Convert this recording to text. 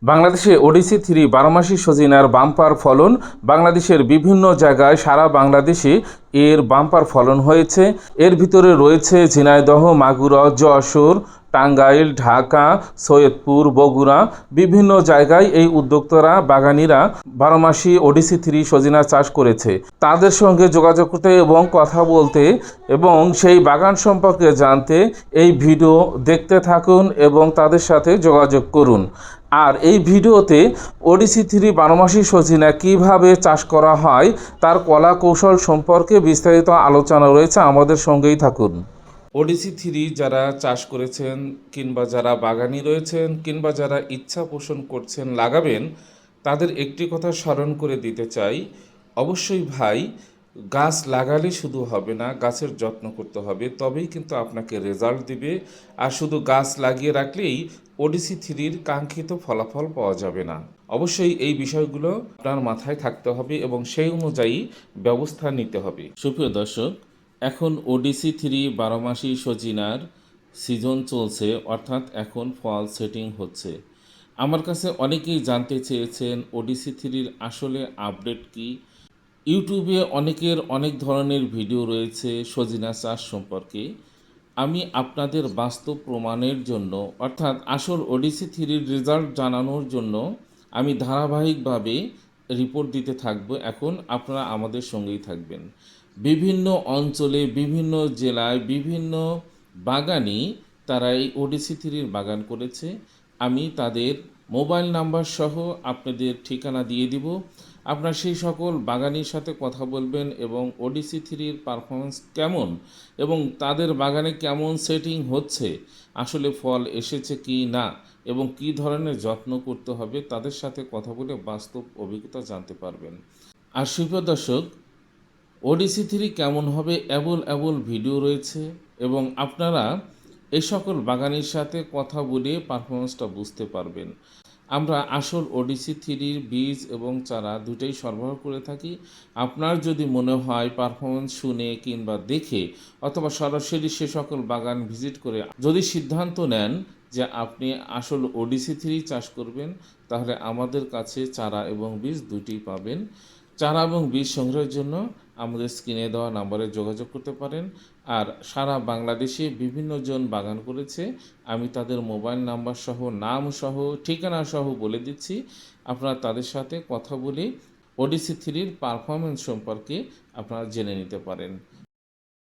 বাংলাদেশে ওডিসি 3 বারোমাসি সজিনার বাম্পার ফলন। বাংলাদেশের বিভিন্ন জায়গায় সারা বাংলাদেশে এর বাম্পার ফলন হয়েছে। এর ভিতরে রয়েছে ঝিনাইদহ, মাগুরা, যশোর, টাঙ্গাইল, ঢাকা, সৈয়দপুর, বগুড়া। বিভিন্ন জায়গায় এই উদ্যোক্তারা, বাগানিরা বারোমাসি ওডিসি 3 সজিনা চাষ করেছে। তাদের সঙ্গে যোগাযোগ করতে এবং কথা বলতে এবং সেই বাগান সম্পর্কে জানতে এই ভিডিও দেখতে থাকুন এবং তাদের সাথে যোগাযোগ করুন। আর এই ভিডিওতে ওডিসি 3 বারোমাসি সজিনা কীভাবে চাষ করা হয় তার কলা কৌশল সম্পর্কে বিস্তারিত আলোচনা রয়েছে, আমাদের সঙ্গেই থাকুন। ওডিসি 3 যারা চাষ করেছেন কিংবা যারা বাগানি রয়েছেন কিংবা যারা ইচ্ছা পোষণ করছেন লাগাবেন, তাদের একটি কথা স্মরণ করে দিতে চাই। অবশ্যই ভাই, গাছ লাগালে শুধু হবে না, গাছের যত্ন করতে হবে, তবেই কিন্তু আপনাকে রেজাল্ট দিবে। আর শুধু গাছ লাগিয়ে রাখলেই ওডিসি 3-র কাঙ্ক্ষিত ফলাফল পাওয়া যাবে না। অবশ্যই এই বিষয়গুলো আপনার মাথায় থাকতে হবে এবং সেই অনুযায়ী ব্যবস্থা নিতে হবে। সুপ্রিয় দর্শক, এখন ওডিসি 3 বারোমাসি সজিনার সিজন চলছে, অর্থাৎ এখন ফল সেটিং হচ্ছে। আমার কাছে অনেকেই জানতে চেয়েছেন ওডিসি 3-র আসলে আপডেট কী। ইউটিউবে অনেকের অনেক ধরনের ভিডিও রয়েছে সজিনা চাষ সম্পর্কে। আমি আপনাদের বাস্তব প্রমাণের জন্য, অর্থাৎ আসল ওডিসি 3-র রেজাল্ট জানানোর জন্য আমি ধারাবাহিকভাবে রিপোর্ট দিতে থাকবো। এখন আপনারা আমাদের সঙ্গেই থাকবেন। বিভিন্ন অঞ্চলে, বিভিন্ন জেলায়, বিভিন্ন বাগানি তারা এই ওডিসি 3-র বাগান করেছে। আমি তাদের মোবাইল নাম্বার সহ আপনাদের ঠিকানা দিয়ে দিব। আপনার সেই সকল বাগানির সাথে কথা বলবেন এবং ওডিসি 3-র পারফরমেন্স কেমন এবং তাদের বাগানে কেমন সেটিং হচ্ছে, আসলে ফল এসেছে কি না এবং কী ধরনের যত্ন করতে হবে, তাদের সাথে কথা বলে বাস্তব অভিজ্ঞতা জানতে পারবেন। আর সুপ্রিয় দর্শক, ওডিসি 3 কেমন হবে অ্যাবল ভিডিও রয়েছে এবং আপনারা এই সকল বাগানের সাথে কথা বলে পারফরমেন্সটা বুঝতে পারবেন। আমরা আসল ওডিসি 3-র বীজ এবং চারা দুটোই সরবরাহ করে থাকি। আপনার যদি মনে হয় পারফরমেন্স শুনে কিংবা দেখে অথবা সরাসরি সে সকল বাগান ভিজিট করে যদি সিদ্ধান্ত নেন যে আপনি আসল ওডিসি 3 চাষ করবেন, তাহলে আমাদের কাছে চারা এবং বীজ দুটিই পাবেন। চারা এবং বীজ সংগ্রহের জন্য আমাদের স্ক্রিনে দেওয়া নাম্বারে যোগাযোগ করতে পারেন। আর সারা বাংলাদেশে বিভিন্ন জন বাগান করেছে, আমি তাদের মোবাইল নাম্বার সহ, নাম সহ, ঠিকানা সহ বলে দিচ্ছি। আপনারা তাদের সাথে কথা বলে ওডিসি 3-র পারফরমেন্স সম্পর্কে আপনারা জেনে নিতে পারেন।